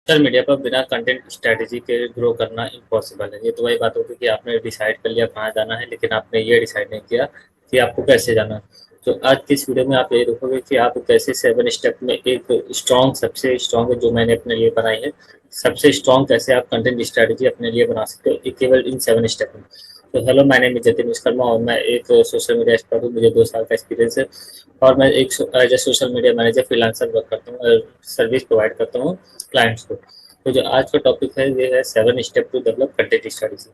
Social media पर बिना content strategy के ग्रो करना इम्पॉसिबल है। ये तो वही बात होगी कि आपने डिसाइड कर लिया कहाँ जाना है, लेकिन आपने ये डिसाइड नहीं किया कि आपको कैसे जाना है। तो आज की इस वीडियो में आप ये देखोगे कि आप कैसे 7 स्टेप में एक स्ट्रॉन्ग, सबसे स्ट्रॉन्ग जो मैंने अपने लिए बनाई है, सबसे स्ट्रॉन्ग कैसे आप कंटेंट स्ट्रेटजी अपने लिए बना सकते हो केवल इन 7 स्टेप में। तो hello, my name is Jatin Vishwakarma और मैं एक सोशल मीडिया एक्सपर्ट हूँ। मुझे 2 साल का एक्सपीरियंस है और मैं एक as a social media manager freelancer work करता हूँ और सर्विस प्रोवाइड करता हूँ क्लाइंट्स को। तो जो आज का टॉपिक है ये है 7 step to develop content strategy.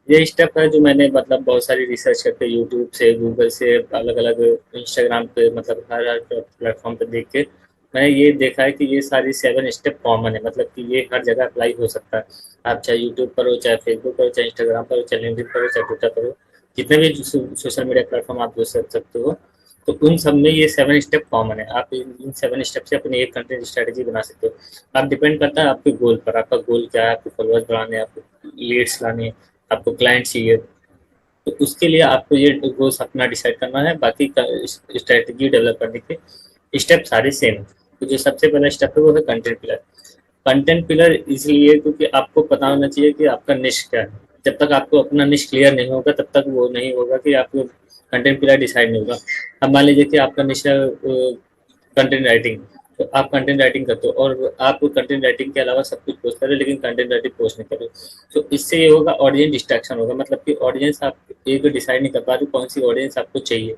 ये स्टेप है जो मैंने मतलब बहुत सारी रिसर्च करके यूट्यूब से, गूगल से, अलग अलग इंस्टाग्राम पे, मतलब हर हर प्लेटफॉर्म पे देख के मैंने ये देखा है कि ये सारी 7 स्टेप कॉमन है, मतलब कि ये हर जगह अप्लाई हो सकता है। आप चाहे यूट्यूब पर हो, चाहे फेसबुक पर हो, चाहे इंस्टाग्राम पर हो, चाहे लिंक्डइन पर हो, चाहे ट्विटर पर हो, जितने भी सोशल मीडिया प्लेटफॉर्म आप यूज कर सकते हो, तो उन सब में ये 7 स्टेप कॉमन है। आप इन 7 स्टेप से अपनी एक कंटेंट स्ट्रेटेजी बना सकते हो। आप डिपेंड करता है आपके गोल पर, आपका गोल क्या है, आपको फॉलोअर्स बढ़ाने हैं, आपको लीड्स लाने हैं, आपको क्लाइंट चाहिए, तो उसके लिए आपको ये गोल्स अपना डिसाइड करना है। बाकी स्ट्रेटजी डेवलप करने के स्टेप सारे सेम है। तो जो सबसे पहला स्टेप है वो है कंटेंट पिलर। कंटेंट पिलर इसलिए क्योंकि आपको पता होना चाहिए कि आपका निश क्या है। जब तक आपको अपना निश क्लियर नहीं होगा तब तक वो नहीं होगा कि आपको कंटेंट पिलर डिसाइड नहीं होगा। अब मान लीजिए कि आपका निश है कंटेंट राइटिंग, तो आप कंटेंट राइटिंग करते हो और आप कंटेंट राइटिंग के अलावा सब कुछ पोस्ट कर रहे हो, लेकिन कंटेंट राइटिंग पोस्ट नहीं कर रहे हो, तो इससे ये होगा ऑडियंस डिस्ट्रैक्शन होगा। मतलब कि ऑडियंस आप एक डिसाइड नहीं कर पा रहे कौन सी ऑडियंस आपको चाहिए।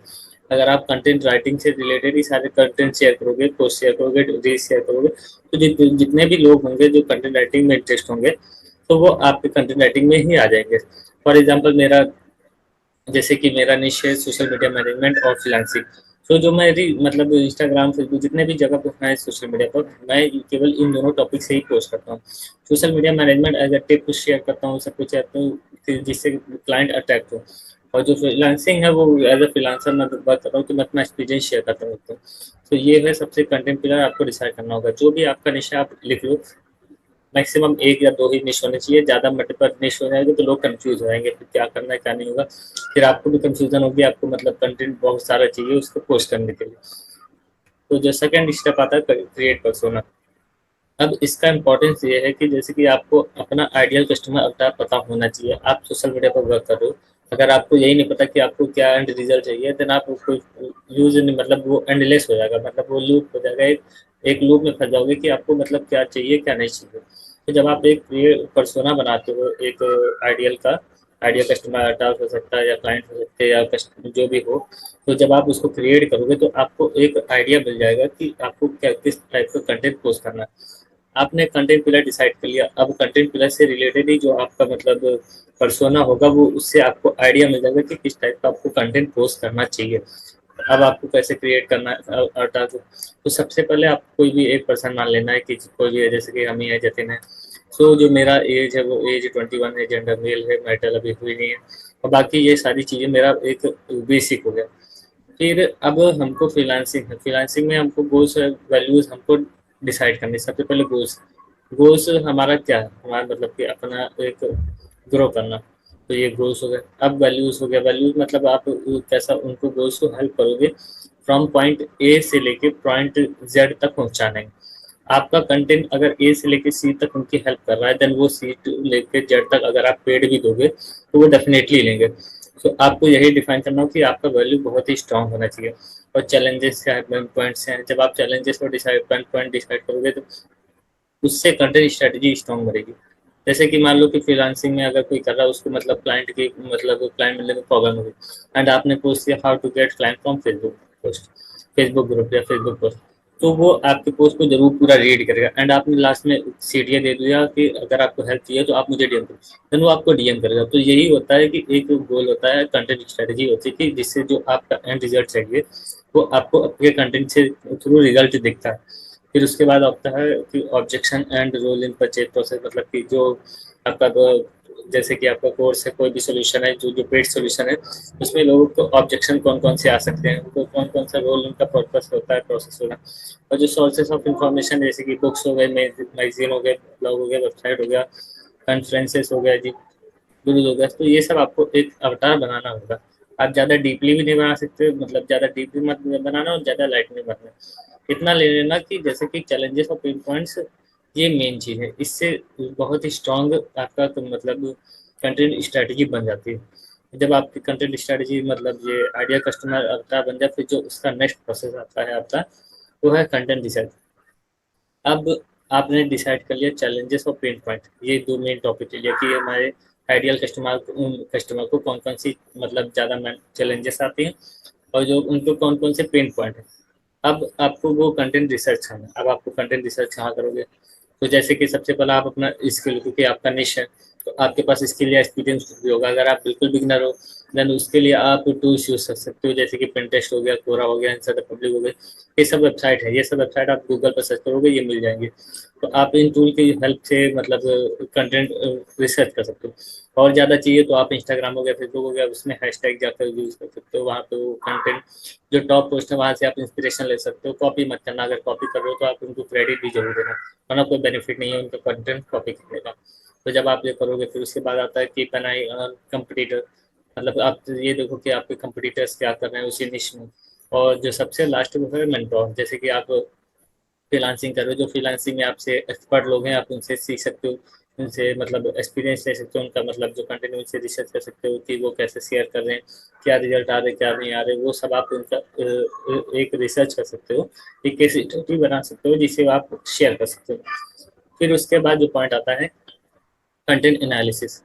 अगर आप कंटेंट राइटिंग से रिलेटेड ही सारे कंटेंट शेयर करोगे, पोस्ट शेयर करोगे, रील्स शेयर करोगे, तो जितने भी लोग होंगे जो कंटेंट राइटिंग में इंटरेस्ट होंगे, तो वो आपके कंटेंट राइटिंग में ही आ जाएंगे। फॉर एग्जाम्पल मेरा, जैसे कि मेरा निश है सोशल मीडिया मैनेजमेंट और फ्रीलांसिंग। तो जो मेरी मतलब इंस्टाग्राम, फेसबुक, जितने भी जगह पर मैं सोशल मीडिया पर, मैं केवल इन दोनों टॉपिक से ही पोस्ट करता हूँ। Social media management as a tip कुछ शेयर करता हूँ, सब कुछ करता हूँ जिससे क्लाइंट अट्रैक्ट हो। और जो फ्रीलांसिंग है वो एज अ फ्रीलांसर मैं बात कर रहा हूँ, तो मैं अपना एक्सपीरियंस शेयर करता हूँ। तो ये है सबसे कंटेंट पिलर आपको डिसाइड करना होगा। जो भी आपका निशा आप लिख लो, मैक्सिमम एक या दो ही निश होने चाहिए। ज़्यादा मल्टीपल निश हो जाएगा तो लोग कंफ्यूज हो जाएंगे, फिर क्या करना है क्या नहीं होगा, फिर आपको भी कंफ्यूजन होगी। आपको मतलब कंटेंट बहुत सारा चाहिए उसको पोस्ट करने के लिए। तो जो सेकंड स्टेप आता है क्रिएट पर्सोना। अब इसका इम्पोर्टेंस ये है कि जैसे कि आपको अपना आइडियल कस्टमर अवतार पता होना चाहिए। आप सोशल मीडिया पर वर्क कर रहे हो, अगर आपको यही नहीं पता कि आपको क्या एंड रिजल्ट चाहिए, देन आप उसको यूज नहीं, मतलब वो एंडलेस हो जाएगा, मतलब वो लूप हो जाएगा, एक लूप में फंस जाओगे कि आपको मतलब क्या चाहिए क्या नहीं चाहिए। तो जब आप एक पर्सोना बनाते हो, एक आइडियल का, आइडियल कस्टमर अवतार हो सकता है या क्लाइंट हो सकते हैं या कस्टमर जो भी हो, तो जब आप उसको क्रिएट करोगे तो आपको एक आइडिया मिल जाएगा कि आपको क्या किस टाइप का कंटेंट पोस्ट करना है। आपने कंटेंट पिलर डिसाइड कर लिया, अब कंटेंट पिलर से रिलेटेड ही जो आपका मतलब पर्सोना होगा, वो उससे आपको आइडिया मिल जाएगा कि किस टाइप का आपको कंटेंट पोस्ट करना चाहिए। अब आपको कैसे क्रिएट करना है अवतार को। तो सबसे पहले आप कोई भी एक पर्सन मान लेना है कि कोई भी है, जैसे कि हम ही है, जतिन है। सो जो मेरा एज है वो एज 21 है, जेंडर मेल है, मेटल अभी हुई नहीं है, और बाकी ये सारी चीज़ें मेरा एक बेसिक हो गया। फिर अब हमको फ्रीलांसिंग है, फ्रीलांसिंग में हमको गोल्स वैल्यूज हमको डिसाइड करनी है। सबसे पहले गोल्स, गोल्स हमारा क्या है, हमारा मतलब कि अपना एक ग्रो करना। तो ये गोल्स हो गए। अब वैल्यूज हो गया, वैल्यूज मतलब आप कैसा उनको गोल्स को हेल्प करोगे फ्रॉम पॉइंट ए से लेके पॉइंट जेड तक पहुंचाने। आपका कंटेंट अगर ए से लेके सी तक उनकी हेल्प कर रहा है, देन वो सी टू लेके जेड तक अगर आप पेड भी दोगे तो वो डेफिनेटली लेंगे। तो आपको यही डिफाइन करना हो कि आपका वैल्यू बहुत ही स्ट्रांग होना चाहिए। और चैलेंजेस क्या है, पेन पॉइंट्स हैं, जब आप चैलेंजेस को डिसाइड, पेन पॉइंट डिसाइड करोगे तो उससे कंटेंट स्ट्रेटजी स्ट्रांग बनेगी। जैसे कि मान लो कि फ्रीलांसिंग में अगर कोई कर रहा है, उसको मतलब क्लाइंट की, मतलब क्लाइंट मिलने में प्रॉब्लम होगी, एंड आपने पोस्ट किया how to get client from Facebook post, Facebook group या फेसबुक पोस्ट, तो वो आपके पोस्ट को जरूर पूरा रीड करेगा। एंड आपने लास्ट में सीढ़ियाँ दे दिया कि अगर आपको हेल्प चाहिए तो आप मुझे डीएम करो, देन वो आपको डीएम करेगा। तो यही होता है कि एक गोल होता है, कंटेंट स्ट्रेटजी होती है कि जिससे जो आपका एंड रिजल्ट चाहिए वो आपको आपके कंटेंट से थ्रू रिजल्ट दिखता है। फिर उसके बाद आता है कि objection and role in purchase process, मतलब कि जो आपका जैसे कि आपका कोर्स है, कोई भी सोल्यूशन है, जो जो पेड सोल्यूशन है, उसमें लोगों को ऑब्जेक्शन कौन कौन से आ सकते हैं, उनको कौन कौन सा रोल उनका पर्पस होता है, प्रोसेस होगा। और जो सोर्सेस ऑफ इंफॉर्मेशन, जैसे कि बुक्स हो गए, मैगजीन हो गए, ब्लॉग हो गया, वेबसाइट हो गया, कॉन्फ्रेंसेस हो गया जी, गुरुज हो गया, तो ये सब आपको एक अवतार बनाना होगा। आप ज़्यादा डीपली भी नहीं बना सकते, मतलब ज़्यादा डीपली मत बनाना और ज़्यादा लाइट नहीं बनाना। इतना ले लेना कि जैसे कि चैलेंजेस और पेन पॉइंट्स ये मेन चीज़ है, इससे बहुत ही स्ट्रांग आपका तो मतलब कंटेंट स्ट्रेटजी बन जाती है। जब आपकी कंटेंट स्ट्रेटजी मतलब ये आइडियल कस्टमर अवतार बन जाए, फिर जो उसका नेक्स्ट प्रोसेस आता है आपका, वो है कंटेंट रिसर्च। अब आपने डिसाइड कर लिया चैलेंजेस और पेन पॉइंट, ये दो मेन टॉपिक ले लिया कि हमारे आइडियल कस्टमर को कौन कौन सी मतलब ज़्यादा चैलेंजेस आती हैं, और जो उनको कौन कौन से पेन पॉइंट है। अब आपको वो कंटेंट रिसर्च करना है। अब आपको कंटेंट रिसर्च कहाँ करोगे? तो जैसे कि सबसे पहला आप अपना स्किल, क्योंकि आपका निश है तो आपके पास स्किल या एक्सपीरियंस भी होगा। अगर आप बिल्कुल बिगनर हो, देन उसके लिए आप टूल्स यूज कर सकते हो, जैसे कि पिंटरेस्ट हो गया, कोरा हो गया, इंस्टा पब्लिक हो गया। ये सब वेबसाइट है, ये सब वेबसाइट आप गूगल पर सर्च करोगे, ये मिल जाएंगे। तो आप इन टूल की हेल्प से मतलब कंटेंट रिसर्च कर सकते हो। और ज़्यादा चाहिए तो आप इंस्टाग्राम हो गया, फेसबुक हो गया, उसमें हैशटैग जाकर यूज कर सकते हो। वहाँ पे वो कंटेंट जो टॉप पोस्ट है वहाँ से आप इंस्पिरेशन ले सकते हो। कॉपी मत करना, अगर कॉपी कर रहे हो तो आप उनको क्रेडिट भी जरूर देना, वरना कोई बेनिफिट नहीं है उनका कंटेंट कॉपी करने का। तो जब आप ये करोगे, फिर उसके बाद आता है keep an I on competitor. मतलब आप ये देखो कि आपके कंपटीटर्स क्या कर रहे हैं उसी निश में। और जो सबसे लास्ट में है मेंटोर, जैसे कि आप फ्रीलांसिंग कर रहे हो, जो फ्रीलांसिंग में आपसे एक्सपर्ट लोग हैं, आप उनसे सीख सकते हो, उनसे मतलब एक्सपीरियंस ले सकते हो, उनका मतलब जो कंटेंट उनसे रिसर्च कर सकते हो कि वो कैसे शेयर कर रहे हैं, क्या रिजल्ट आ रहे क्या नहीं आ रहे, वो सब आप उनका एक रिसर्च कर सकते हो, एक केस स्टडी बना सकते हो जिसे आप शेयर कर सकते हो। फिर उसके बाद जो पॉइंट आता है कंटेंट एनालिसिस।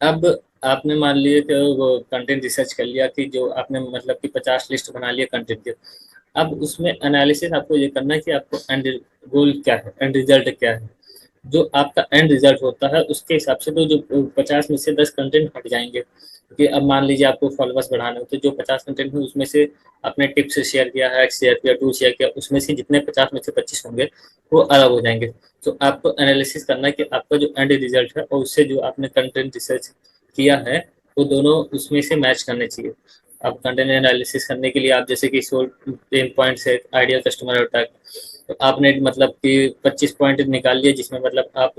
अब आपने मान लिया कि वो कंटेंट रिसर्च कर लिया कि जो आपने मतलब कि 50 लिस्ट बना लिया कंटेंट के। अब उसमें एनालिसिस आपको ये करना है कि आपको एंड गोल क्या है, एंड रिजल्ट क्या है। जो आपका एंड रिजल्ट होता है उसके हिसाब से तो जो 50 में से 10 कंटेंट हट जाएंगे, क्योंकि अब मान लीजिए आपको फॉलोअर्स बढ़ाना है, तो जो 50 कंटेंट है उसमें से आपने टिप्स शेयर किया, हैक्स शेयर किया, टूल शेयर किया, उसमें से जितने 50 में से 25 होंगे वो अलग हो जाएंगे। तो आपको एनालिसिस करना है कि आपका जो एंड रिजल्ट है और उससे जो आपने कंटेंट रिसर्च किया है वो दोनों उसमें से मैच करने चाहिए। अब कंटेंट एनालिसिस करने के लिए आप जैसे कि 16 पेन पॉइंट है आइडियल कस्टमर अटैक, तो आपने मतलब कि 25 पॉइंट निकाल लिए जिसमें मतलब आप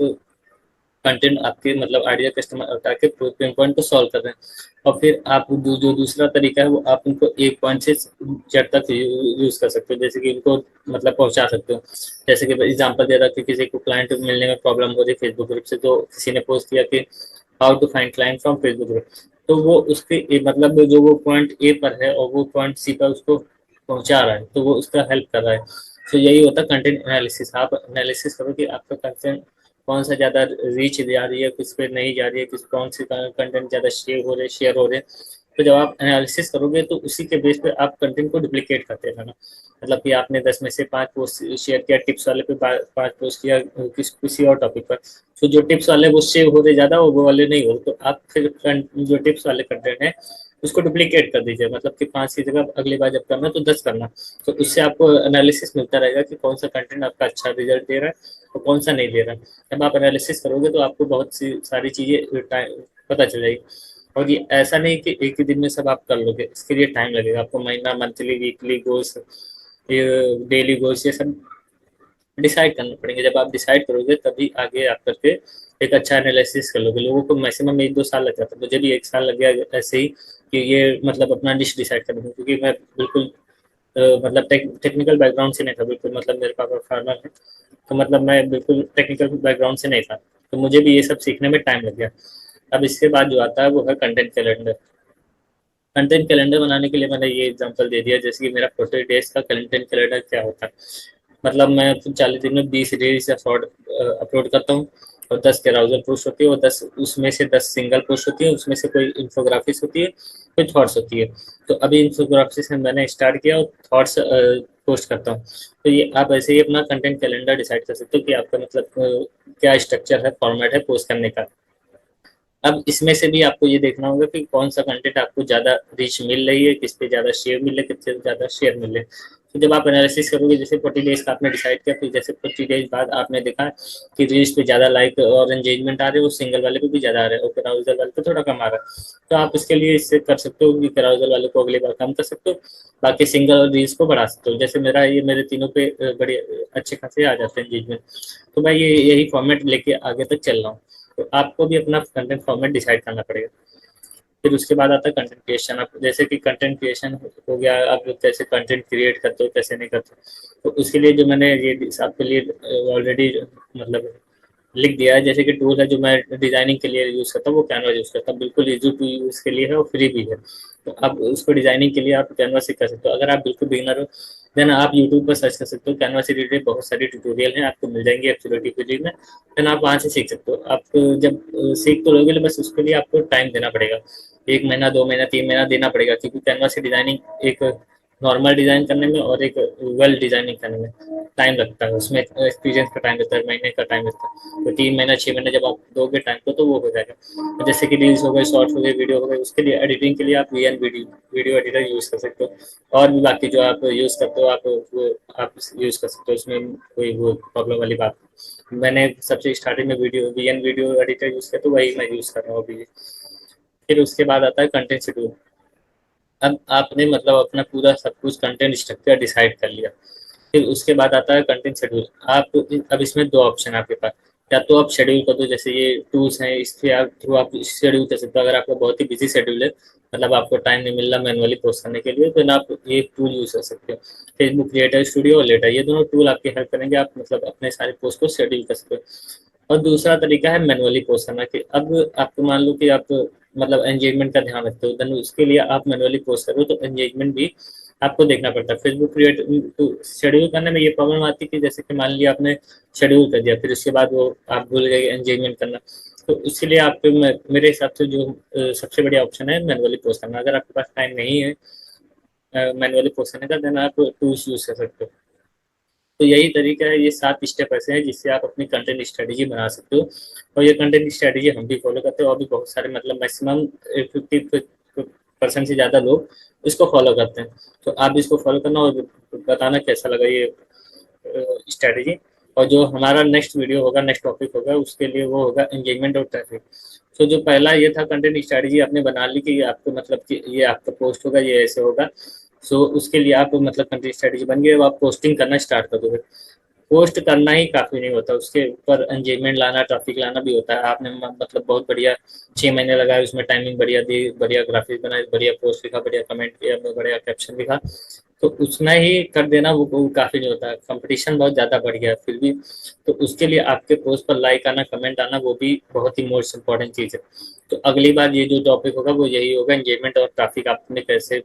कंटेंट आपके मतलब आइडियल कस्टमर अटैक के पेन पॉइंट को सॉल्व कर रहे हैं। और फिर आप जो दूसरा तरीका है वो आप उनको एक पॉइंट से जेड तक यूज कर सकते हो, जैसे कि उनको मतलब पहुंचा सकते हो। जैसे कि एग्जांपल दे रहा कि किसी को क्लाइंट मिलने में प्रॉब्लम हो रही है फेसबुक ग्रुप से, तो किसी ने पोस्ट किया कि how to find client from Facebook group, तो वो उसके मतलब जो वो पॉइंट ए पर है और वो पॉइंट सी पर उसको पहुंचा रहा है, तो वो उसका हेल्प कर रहा है। तो यही होता है कंटेंट एनालिसिस। आप एनालिसिस करो कि आपका कंटेंट कौन सा ज़्यादा रीच जा रही है, किस पे नहीं जा रही है, किस कौन से कंटेंट ज़्यादा शेयर हो रहे हैं। तो जब आप एनालिसिस करोगे तो उसी के बेस पे आप कंटेंट को डुप्लीकेट करते रहना। मतलब कि आपने 10 में से 5 पोस्ट शेयर किया टिप्स वाले पे, 5 पोस्ट किया किसी और टॉपिक पर, तो जो टिप्स वाले वो सेव हो रहे ज़्यादा और वो वाले नहीं हो रहे, तो आप फिर जो टिप्स वाले कंटेंट है उसको डुप्लीकेट कर दीजिए। मतलब कि 5 की जगह अगली बार जब करना तो 10 करना। तो उससे आपको एनालिसिस मिलता रहेगा कि कौन सा कंटेंट आपका अच्छा रिजल्ट दे रहा है और कौन सा नहीं दे रहा है। जब आप एनालिसिस करोगे तो आपको बहुत सी सारी चीज़ें पता चल जाएगी। और ये ऐसा नहीं कि एक ही दिन में सब आप कर लोगे, इसके लिए टाइम लगेगा आपको, महीना, monthly, weekly goals, daily goals, ये सब डिसाइड करना पड़ेंगे। जब आप डिसाइड करोगे तभी आगे आप करके एक अच्छा एनालिसिस कर लोगे। लोगों को मैक्सिमम 1-2 साल लग जाता है, मुझे भी 1 साल लग गया ऐसे ही कि ये मतलब अपना डिश डिसाइड करने में, क्योंकि मैं बिल्कुल मतलब टेक्निकल बैकग्राउंड से नहीं था बिल्कुल। मतलब मेरे पापा फार्मर है, तो मतलब मैं बिल्कुल टेक्निकल बैकग्राउंड से नहीं था, तो मुझे भी ये सब सीखने में टाइम लग गया। अब इसके बाद जो आता है वो है कंटेंट कैलेंडर। कंटेंट कैलेंडर बनाने के लिए मैंने ये एग्जांपल दे दिया, जैसे कि मेरा 40 डेज का कंटेंट कैलेंडर क्या होता है। मतलब मैं 40 दिन में 20 रील्स या शॉर्ट अपलोड करता हूँ, और 10 कैराउजल पोस्ट होती है, और 10 उसमें से 10 सिंगल पोस्ट होती है, उसमें से कोई इन्फोग्राफिक्स होती है, कोई थॉट्स होती है। तो अभी इन्फोग्राफिक्स मैंने स्टार्ट किया और थॉट्स पोस्ट करता हूँ। तो ये आप ऐसे ही अपना कंटेंट कैलेंडर डिसाइड कर सकते हो कि आपका मतलब क्या स्ट्रक्चर है, फॉर्मेट है पोस्ट करने का। अब इसमें से भी आपको ये देखना होगा कि कौन सा कंटेंट आपको ज़्यादा रीच मिल रही है, किस पे ज़्यादा शेयर मिल रहे, किस पे ज़्यादा शेयर मिल रहे। तो जब आप एनालिसिस करोगे, जैसे 40 डेज का आपने डिसाइड किया, फिर जैसे 40 डेज बाद आपने देखा कि रील्स पे ज़्यादा लाइक और एंगेजमेंट आ रहे हैं, वो सिंगल वाले पे भी ज़्यादा आ रहे हैं और कैराउजल वाले पे थोड़ा कम आ रहा है, तो आप इसके लिए इससे कर सकते हो कि कैराउजल वाले को अगली बार कम कर सकते हो, बाकी सिंगल और रील्स को बढ़ा सकते हो। जैसे मेरे तीनों पे बड़े अच्छे खासे आ जाते हैं एंगेजमेंट। तो मैं ये यही फॉर्मेट लेके आगे तक चल रहा हूँ। तो आपको भी अपना कंटेंट फॉर्मेट डिसाइड करना पड़ेगा। फिर उसके बाद आता है कंटेंट क्रिएशन। आप जैसे कि कंटेंट क्रिएशन हो गया, आप कैसे कंटेंट क्रिएट करते हो कैसे नहीं करते, तो उसके लिए जो मैंने ये आपके लिए ऑलरेडी मतलब लिख दिया है। जैसे कि टूल है जो मैं डिजाइनिंग के लिए यूज़ करता हूँ, वो कैनवा यूज़ करता हूँ, बिल्कुल इजी टू यूज़ के लिए है और फ्री भी है। तो आप उसको डिजाइनिंग के लिए आप कैनवा से कर सकते हो। अगर आप बिल्कुल बिगिनर हो देन आप यूट्यूब पर सर्च कर सकते हो, कैनवा से रिलेटेड बहुत सारी ट्यूटोरियल हैं, आपको मिल जाएंगे एब्सोल्युटली फ्री में। देन आप वहाँ से सीख सकते हो। आप जब सीख तो लोगे, बस उसके लिए आपको टाइम देना पड़ेगा, 1 महीना 2 महीना 3 महीना देना पड़ेगा, क्योंकि कैनवा से डिजाइनिंग एक नॉर्मल डिजाइन करने में और एक वेल डिजाइनिंग करने में टाइम लगता है, उसमें एक्सपीरियंस का टाइम लगता है, महीने का टाइम लगता है। तो 3 महीना 6 महीने जब आप दोगे टाइम को तो वो हो जाएगा। जैसे कि रील्स हो गए, शॉर्ट्स हो गए, वीडियो हो गए, उसके लिए एडिटिंग के लिए आप वीएन वीडियो एडिटर यूज़ कर सकते हो। और भी बाकी जो आप यूज़ करते हो आप वो आप यूज़ कर सकते हो, उसमें कोई वो प्रॉब्लम वाली बात नहीं। मैंने सबसे स्टार्टिंग में वीडियो एडिटर यूज़ किया, तो वही मैं यूज़ कर रहा हूँ अभी। फिर उसके बाद आता है कंटेंट शेड्यूल। अब आपने मतलब अपना पूरा सब कुछ कंटेंट स्ट्रक्चर डिसाइड कर लिया। फिर उसके बाद आता है कंटेंट शेड्यूल। आप अब इसमें दो ऑप्शन है आपके पास, या तो आप शेड्यूल कर दो, जैसे ये टूल्स हैं इसके थ्रू आप शेड्यूल कर सकते हो। अगर आपका बहुत ही बिजी शेड्यूल है, मतलब आपको टाइम नहीं मिल रहा मैनुअली पोस्ट करने के लिए, तो आप ये टूल यूज कर सकते हो। फेसबुक क्रिएटर स्टूडियो और लेटर, ये दोनों टूल आपकी हेल्प करेंगे, आप मतलब अपने सारे पोस्ट को शेड्यूल कर सकते हो। और दूसरा तरीका है मैनुअली पोस्ट करना, कि अब आपको मान लो कि आप मतलब एंगेजमेंट का ध्यान रखते हो, देन उसके लिए आप मैनुअली पोस्ट करो तो एंगेजमेंट भी आपको देखना पड़ता है। फेसबुक क्रिएट तो शेड्यूल करने में ये प्रॉब्लम आती है कि जैसे कि मान लिया आपने शेड्यूल कर दिया, फिर उसके बाद वो आप भूल गए एंगेजमेंट करना, तो इसके लिए आप मेरे हिसाब से जो सबसे बढ़िया ऑप्शन है मैनुअली पोस्ट करना। अगर आपके पास टाइम नहीं है मैनुअली पोस्ट करने का, देन आप टूल्स यूज कर सकते हो। तो यही तरीका है, ये 7 स्टेप ऐसे हैं जिससे आप अपनी कंटेंट स्ट्रेटेजी बना सकते हो। और ये कंटेंट स्ट्रेटेजी हम भी फॉलो करते हैं, और भी बहुत सारे मतलब मैक्सिमम 50% से ज़्यादा लोग इसको फॉलो करते हैं। तो आप इसको फॉलो करना और बताना कैसा लगा ये स्ट्रेटेजी। और जो हमारा नेक्स्ट वीडियो होगा, नेक्स्ट टॉपिक होगा, उसके लिए वो होगा एंगेजमेंट और ट्रैफिक। तो जो पहला ये था कंटेंट स्ट्रेटेजी आपने बना ली कि आपको मतलब कि ये आपका पोस्ट होगा, ये ऐसे होगा। सो उसके लिए आप मतलब कंटेंट स्ट्रेटेजी बन गई, अब आप पोस्टिंग करना स्टार्ट कर दोगे। पोस्ट करना ही काफ़ी नहीं होता, उसके ऊपर एंगेजमेंट लाना, ट्रैफिक लाना भी होता है। आपने मतलब बहुत बढ़िया 6 महीने लगाए, उसमें टाइमिंग बढ़िया दी, बढ़िया ग्राफिक्स बनाए, बढ़िया पोस्ट लिखा, बढ़िया कमेंट किया, बढ़िया कैप्शन लिखा, तो उतना ही कर देना वो काफ़ी नहीं होता है। कंपटीशन बहुत ज़्यादा बढ़ गया है फिर भी। तो उसके लिए आपके पोस्ट पर लाइक आना, कमेंट आना, वो भी बहुत ही मोस्ट इंपॉर्टेंट चीज़ है। तो अगली बार ये जो टॉपिक होगा वो यही होगा, एंगेजमेंट और ट्रैफिक आपने कैसे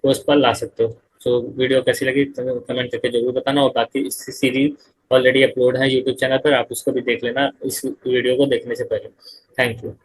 पोस्ट पर ला सकते हो। तो वीडियो कैसी लगी कमेंट करके जरूर बताना। और बाकी इस सीरीज ऑलरेडी अपलोड है यूट्यूब चैनल पर, आप उसको भी देख लेना इस वीडियो को देखने से पहले। Thank you.